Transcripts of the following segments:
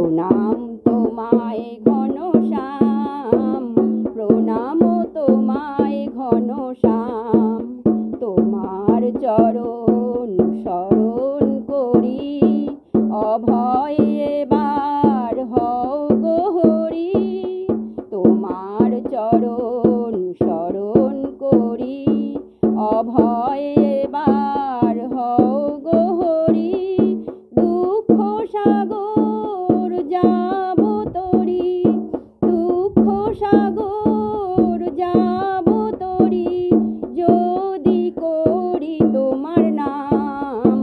প্রণাম তোমায় ঘনশ্যাম, প্রণাম তোমায় ঘনশ্যাম। তোমার চরণ শরণ করি, অভয় এবার হও গো হরি। তোমার চরণ শরণ করি, অভয় এবার হও গো হরি। দুঃখ সাগর যাব তরি, দুঃখ সাগর যাব তরি, যদি করি তোমার নাম।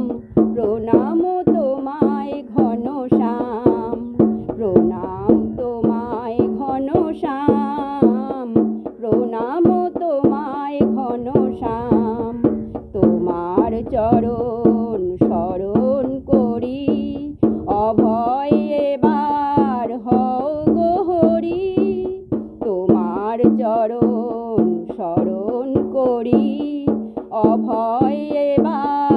প্রণাম তোমায় ঘনশ্যাম, প্রণাম তোমায় ঘনশ্যাম, প্রণাম তোমায় ঘনশ্যাম। তোমার চরণ শরণ করি, অভয় এবার হও গো হরি। তোমার চরণ শরণ করি, অভয় এবার